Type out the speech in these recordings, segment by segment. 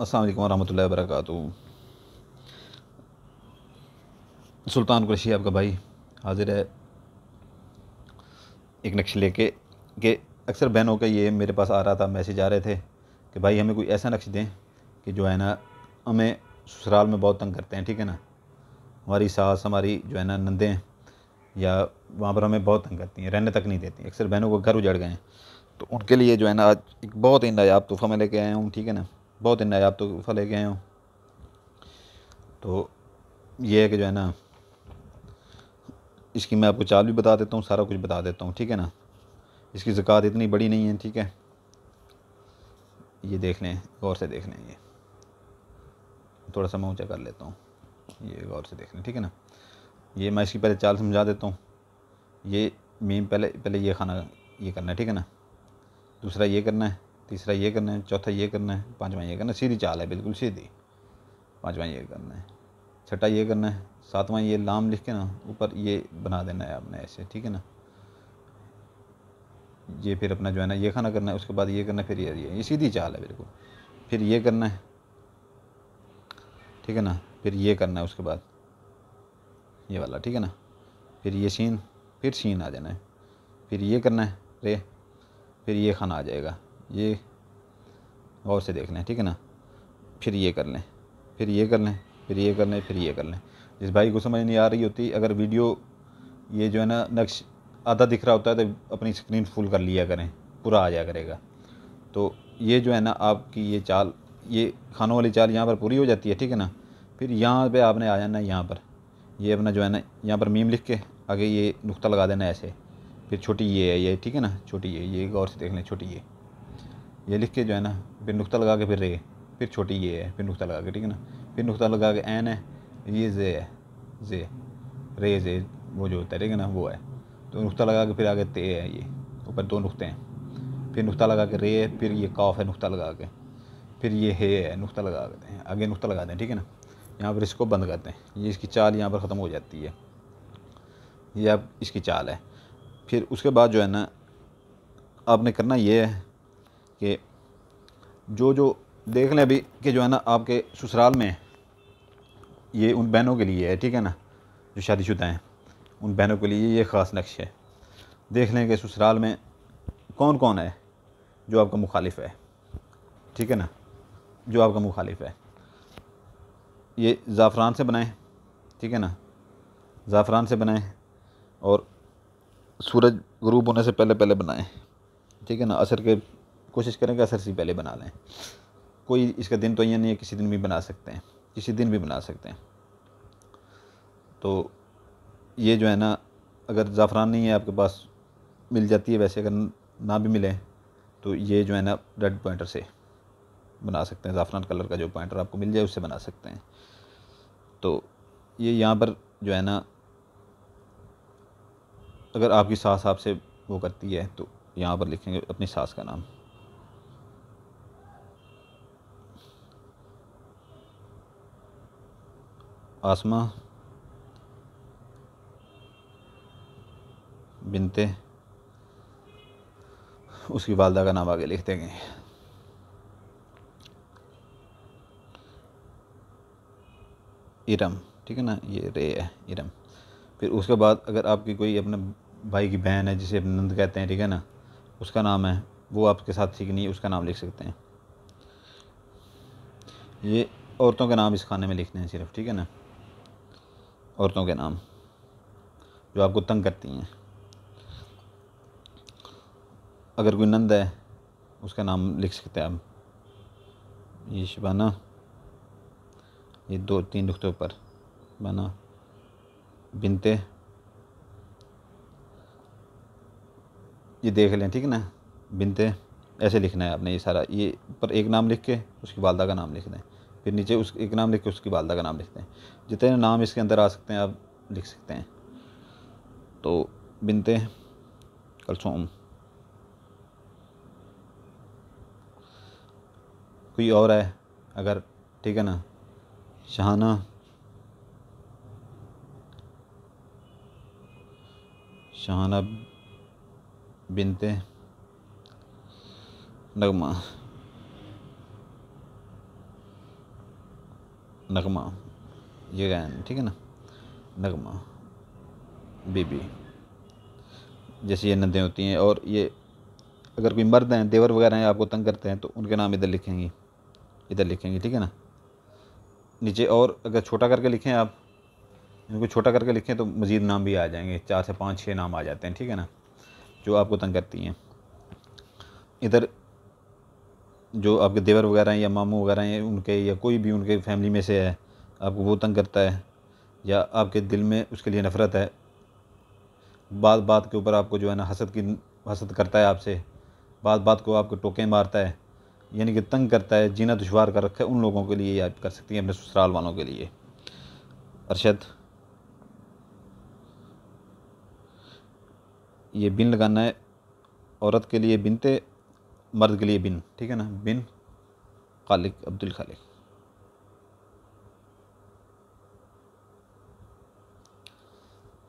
अस्सलाम वालेकुम रहमतुल्लाहि व बरकातुहू। सुल्तान कुरैशी आपका भाई हाजिर है एक नक्श लेके कि अक्सर बहनों के ये मेरे पास आ रहा था, मैसेज आ रहे थे कि भाई हमें कोई ऐसा नक्श दें कि जो है ना हमें ससुराल में बहुत तंग करते हैं, ठीक है ना। हमारी सास, हमारी जो है ना नंदें या वहाँ पर हमें बहुत तंग करती हैं, रहने तक नहीं देती। अक्सर बहनों को घर उजड़ गए हैं, तो उनके लिए जो है ना आज एक बहुत ही नायाब तोहफ़ा मैं लेके आया हूँ, ठीक है ना। बहुत ही नायाब तोहफ़ा लेके आया हूँ। तो ये है कि जो है ना इसकी मैं आपको चाल भी बता देता हूँ, सारा कुछ बता देता हूँ, ठीक है ना। इसकी ज़कात इतनी बड़ी नहीं है, ठीक है। ये देख लें, गौर से देख लें। ये थोड़ा सा मैं ऊँचा कर लेता हूँ, ये गौर से देख लें, ठीक है ना। ये मैं इसकी पहले चाल समझा देता हूँ। ये मीम पहले ये खाना ये करना है, ठीक है ना। दूसरा ये करना है, तीसरा ये करना है, चौथा ये करना है, पाँचवा ये करना है। सीधी चाल है, बिल्कुल सीधी। पाँचवा ये करना है, छठा ये करना है, सातवां ये लाम लिख के ना ऊपर ये बना देना है आपने ऐसे, ठीक है ना। ये फिर अपना जो है ना ये खाना करना है, उसके बाद ये करना है, फिर ये सीधी चाल है बिल्कुल। फिर ये करना है, ठीक है ना। फिर ये करना है, उसके बाद ये वाला, ठीक है ना। फिर ये शीन, फिर शीन आ जाना है। फिर ये करना है रे, फिर ये खाना आ जाएगा। ये गौर से देख लें, ठीक है ना। फिर ये कर लें, फिर ये कर लें, फिर ये कर लें, फिर ये कर लें। जिस भाई को समझ नहीं आ रही होती, अगर वीडियो ये जो है ना नक्श आधा दिख रहा होता है तो अपनी स्क्रीन फुल कर लिया करें, पूरा आ जाया करेगा। तो ये जो है ना आपकी ये चाल, ये खानों वाली चाल यहाँ पर पूरी हो जाती है, ठीक है ना। फिर यहाँ पे आपने आ जाना है, यहाँ पर ये अपना जो है ना यहाँ पर मीम लिख के आगे ये नुक्ता लगा देना है ऐसे। फिर छोटी ये है ये, ठीक है ना, छोटी ये गौर से देख लें, छोटी ये लिख के जो है ना फिर नुक्ता लगा के फिर रे, फिर छोटी ये है, फिर नुक्ता लगा के, ठीक है ना। फिर नुक्ता लगा के एन है, ये जे है, जे रे जे वो जो होता है, ठीक है ना, वो है। तो नुक्ता लगा के फिर आगे ते है, ये ऊपर दो नुक्ते हैं। फिर नुक्ता लगा के रे है, फिर ये कॉफ है नुक्ता लगा के, फिर ये है नुक्ता लगा देते हैं, आगे नुक्ता लगा दें, ठीक है ना। यहाँ पर इसको बंद करते हैं, ये इसकी चाल यहाँ पर ख़त्म हो जाती है। ये अब इसकी चाल है। फिर उसके बाद जो है ना आपने करना ये है कि जो जो देख लें अभी कि जो है ना आपके ससुराल में ये उन बहनों के लिए है, ठीक है ना, जो शादीशुदा हैं उन बहनों के लिए ये ख़ास नक्श है। देख लें कि ससुराल में कौन कौन है जो आपका मुखालिफ है, ठीक है ना, जो आपका मुखालिफ है। ये ज़ाफ़रान से बनाएं, ठीक है ना, ज़ाफ़रान से बनाएं और सूरज गुरूब होने से पहले पहले बनाएं, ठीक है ना। असर के कोशिश करें कि असर से पहले बना लें। कोई इसका दिन तो ये नहीं है, किसी दिन भी बना सकते हैं, किसी दिन भी बना सकते हैं। तो ये जो है ना अगर ज़ाफ़रान नहीं है आपके पास, मिल जाती है वैसे, अगर ना भी मिले तो ये जो है ना रेड पॉइंटर से बना सकते हैं। ज़ाफ़रान कलर का जो पॉइंटर आपको मिल जाए उससे बना सकते हैं। तो ये यहाँ पर जो है ना अगर आपकी सास आपसे वो करती है तो यहाँ पर लिखेंगे अपनी सास का नाम। आसमा बिनते, उसकी वालदा का नाम आगे लिख देंगे। इरम, ठीक है ना, ये रे है इरम। फिर उसके बाद अगर आपकी कोई अपने भाई की बहन है जिसे नंद कहते हैं, ठीक है ना, उसका नाम है, वो आपके साथ ठीक नहीं है, उसका नाम लिख सकते हैं। ये औरतों के नाम इस खाने में लिखने हैं सिर्फ, ठीक है ना, औरतों के नाम जो आपको तंग करती हैं। अगर कोई नंद है उसका नाम लिख सकते हैं आप। ये शबाना, ये दो तीन नुक्तों पर बना बिनते, ये देख लें, ठीक है ना, बिनते ऐसे लिखना है आपने। ये सारा ये पर एक नाम लिख के उसकी वालदा का नाम लिख दें, फिर नीचे उस एक नाम लिख के उसकी वालदा का नाम लिख दें। जितने नाम इसके अंदर आ सकते हैं आप लिख सकते हैं। तो बिनते कलसूम, कोई और है अगर, ठीक है ना, शहाना, शहाना बिनते नगमा, नगमा, ये गायन, ठीक है ना, नगमा, बीबी, जैसे ये नदें होती हैं। और ये अगर कोई मर्द हैं, देवर वगैरह हैं, आपको तंग करते हैं, तो उनके नाम इधर लिखेंगी, इधर लिखेंगी, ठीक है ना। नीचे और अगर छोटा करके लिखें आप, इनको छोटा करके लिखें तो मज़ीद नाम भी आ जाएंगे, 4 से 5 6 नाम आ जाते हैं, ठीक है ना, जो आपको तंग करती हैं। इधर जो आपके देवर वगैरह हैं या मामू वगैरह हैं उनके, या कोई भी उनके फैमिली में से है, आपको वो तंग करता है या आपके दिल में उसके लिए नफ़रत है, बात बात के ऊपर आपको जो है ना हसद करता है आपसे, बात बात को आपको टोके मारता है, यानी कि तंग करता है, जीना दुश्वार कर रखा है, उन लोगों के लिए याद कर सकती हैं, अपने ससुराल वालों के लिए। अरशद, ये बिन लगाना है, औरत के लिए बिनते, मर्द के लिए बिन, ठीक है ना, बिन खालिक, अब्दुल खालिक,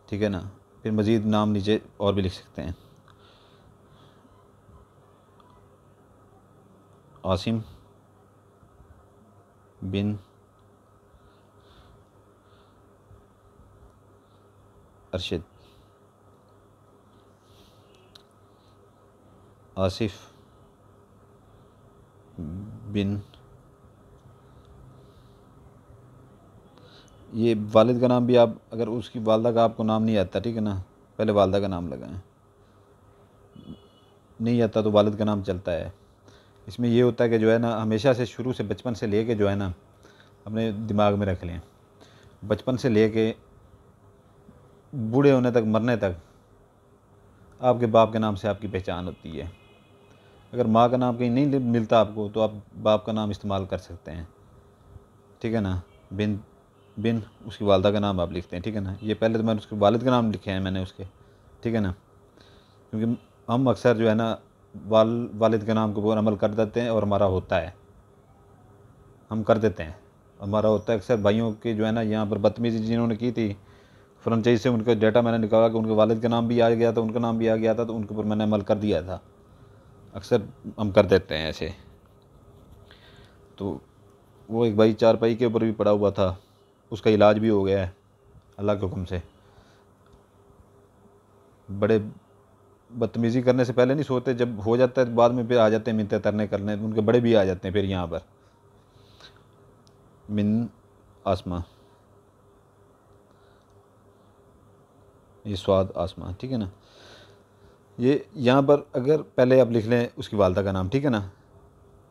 ठीक है ना। फिर मज़ीद नाम नीचे और भी लिख सकते हैं, आसिम बिन अरशद, आसिफ बिन, ये वालिद का नाम भी आप, अगर उसकी वालदा का आपको नाम नहीं आता, ठीक है ना, पहले वालदा का नाम लगाएं, नहीं आता तो वालिद का नाम चलता है। इसमें ये होता है कि जो है ना, हमेशा से शुरू से बचपन से ले के जो है ना, अपने दिमाग में रख लें, बचपन से ले के बूढ़े होने तक, मरने तक, आपके बाप के नाम से आपकी पहचान होती है। अगर माँ का नाम कहीं नहीं मिलता आपको, तो आप बाप का नाम इस्तेमाल कर सकते हैं, ठीक है ना। बिन, बिन उसकी वालदा का नाम आप लिखते हैं, ठीक है ना। ये पहले तो मैंने उसके वालिद का नाम लिखे हैं मैंने उसके, ठीक है ना, क्योंकि हम अक्सर जो है ना वालिद के नाम के ऊपर अमल कर देते हैं और हमारा होता है, हम कर देते हैं, हमारा होता है। अक्सर भाइयों के जो है ना, यहाँ पर बदतमीजी जिन्होंने की थी, फ्रेंचाइज से उनका डेटा मैंने निकाला कि उनके वालिद का नाम भी आ गया था, उनका नाम भी आ गया था, तो उनके ऊपर मैंने अमल कर दिया था। अक्सर हम कर देते हैं ऐसे। तो वो एक भाई चारपाई के ऊपर भी पड़ा हुआ था, उसका इलाज भी हो गया है अल्लाह के हुक्म से। बड़े बदतमीज़ी करने से पहले नहीं सोते, जब हो जाता है तो बाद में फिर आ जाते हैं मिन्नतें तरने करने, उनके बड़े भी आ जाते हैं फिर यहाँ पर। मिन आसमा, ये स्वाद आसमा, ठीक है ना। ये यहाँ पर अगर पहले आप लिख लें उसकी वालदा का नाम, ठीक है ना,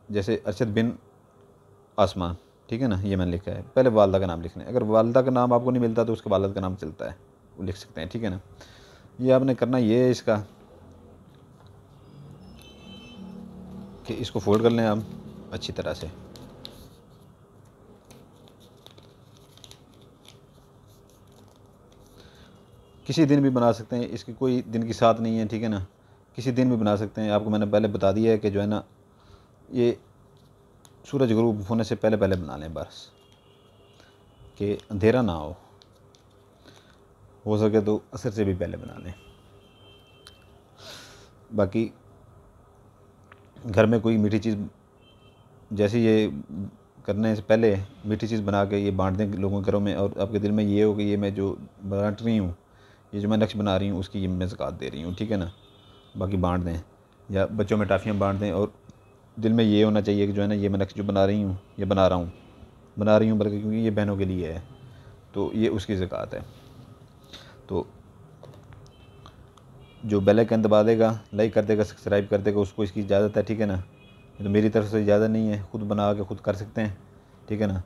जैसे अरशद बिन आसमा, ठीक है ना, ये मैंने लिखा है, पहले वालदा का नाम लिख लें। अगर वालदा का नाम आपको नहीं मिलता तो उसके वालद का नाम चलता है, वो लिख सकते हैं, ठीक है ना। ये आपने करना ये है इसका, कि इसको फोल्ड कर लें आप अच्छी तरह से, किसी दिन भी बना सकते हैं, इसकी कोई दिन की साथ नहीं है, ठीक है ना, किसी दिन भी बना सकते हैं। आपको मैंने पहले बता दिया है कि जो है ना, ये सूरज गुरूब होने से पहले पहले बना लें बस, कि अंधेरा ना हो सके तो असर से भी पहले बना लें। बाकी घर में कोई मीठी चीज़, जैसे ये करने से पहले मीठी चीज़ बना के ये बांट दें लोगों के घरों में, और आपके दिल में ये हो कि ये मैं जो बांट रही हूँ, ये जो मैं नक्श बना रही हूँ, उसकी ये मैं ज़कात दे रही हूँ, ठीक है ना। बाकी बांट दें, या बच्चों में टाफ़ियाँ बांट दें, और दिल में ये होना चाहिए कि जो है ना, ये मैं नक्श जो बना रही हूँ, ये बना रही हूँ बल्कि, क्योंकि ये बहनों के लिए है, तो ये उसकी ज़कात है। तो जो बेल आइकन दबा देगा, लाइक कर देगा, सब्सक्राइब कर देगा, उसको इसकी इजाज़त है, ठीक है ना। तो मेरी तरफ से इजाज़त नहीं है, ख़ुद बना के ख़ुद कर सकते हैं, ठीक है ना।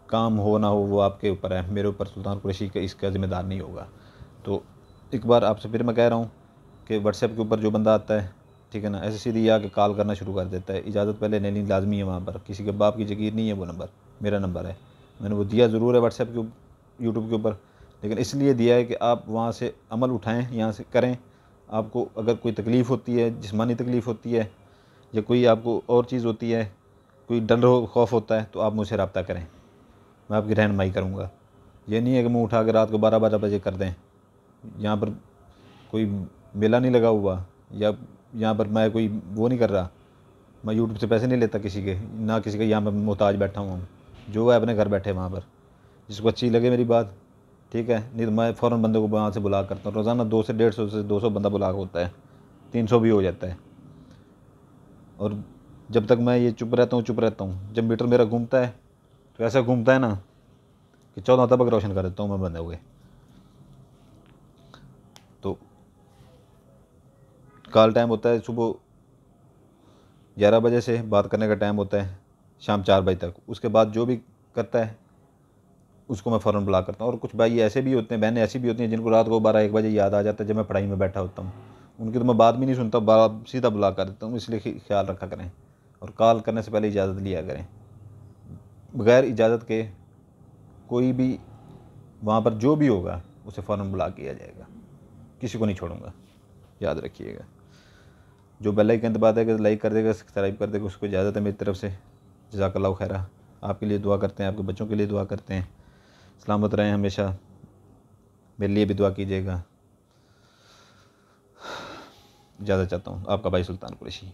काम हो ना हो वो आपके ऊपर है, मेरे ऊपर सुल्तान कुरैशी का इसका ज़िम्मेदार नहीं होगा। तो एक बार आपसे फिर मैं कह रहा हूँ कि व्हाट्सएप के ऊपर जो बंदा आता है, ठीक है ना, ऐसे सीधी आके कॉल करना शुरू कर देता है, इजाज़त पहले लेनी लाजमी है वहाँ पर, किसी के बाप की जागीर नहीं है वो नंबर, मेरा नंबर है, मैंने वो दिया ज़रूर है व्हाट्सएप के यूट्यूब के ऊपर, लेकिन इसलिए दिया है कि आप वहाँ से अमल उठाएँ, यहाँ से करें। आपको अगर कोई तकलीफ़ होती है, जिस्मानी तकलीफ़ होती है, या कोई आपको और चीज़ होती है, कोई डर खौफ होता है, तो आप मुझसे रब्ता करें, मैं आपकी रहनुमाई करूँगा। ये नहीं है कि मुँह उठा के रात को 12-12 बजे कर दें। यहाँ पर कोई मेला नहीं लगा हुआ, या यहाँ पर मैं कोई वो नहीं कर रहा, मैं यूट्यूब से पैसे नहीं लेता किसी के, ना किसी का यहाँ पर मोहताज बैठा हुआ हूँ, जो है अपने घर बैठे वहाँ पर, जिसको अच्छी लगे मेरी बात, ठीक है। नहीं तो मैं फ़ौरन बंदे को वहाँ से बुला करता हूँ। रोज़ाना 200 से 150 से 200 बंदा बुला होता है, 300 भी हो जाता है। और जब तक मैं ये चुप रहता हूँ, जब मीटर मेरा घूमता है तो ऐसा घूमता है ना कि 14 तबक रोशन कर देता हूँ मैं बंदे हुए। तो कॉल टाइम होता है सुबह 11 बजे से, बात करने का टाइम होता है शाम 4 बजे तक। उसके बाद जो भी करता है उसको मैं फ़ौरन बुला करता हूँ। और कुछ भाई ऐसे भी होते हैं, बहनें ऐसी भी होती हैं जिनको रात को 12-1 बजे याद आ जाता है जब मैं पढ़ाई में बैठा होता हूँ। उनकी तो मैं बात भी नहीं सुनता, सीधा बुला कर देता हूँ। इसलिए ख्याल रखा करें और कॉल करने से पहले इजाज़त लिया करें। बग़ैर इजाज़त के कोई भी वहाँ पर जो भी होगा उसे फ़ौरन बुला किया जाएगा, किसी को नहीं छोड़ूंगा, याद रखिएगा। जो बेल आइकन दबाता है लाइक कर देगा, सब्सक्राइब कर देगा, उसको इजाज़त है मेरी तरफ से। जज़ाकल्लाहु खैरा। आपके लिए दुआ करते हैं, आपके बच्चों के लिए दुआ करते हैं, सलामत रहें हमेशा। मेरे लिए भी दुआ कीजिएगा। इजाज़त चाहता हूँ, आपका भाई सुल्तान कुरैशी।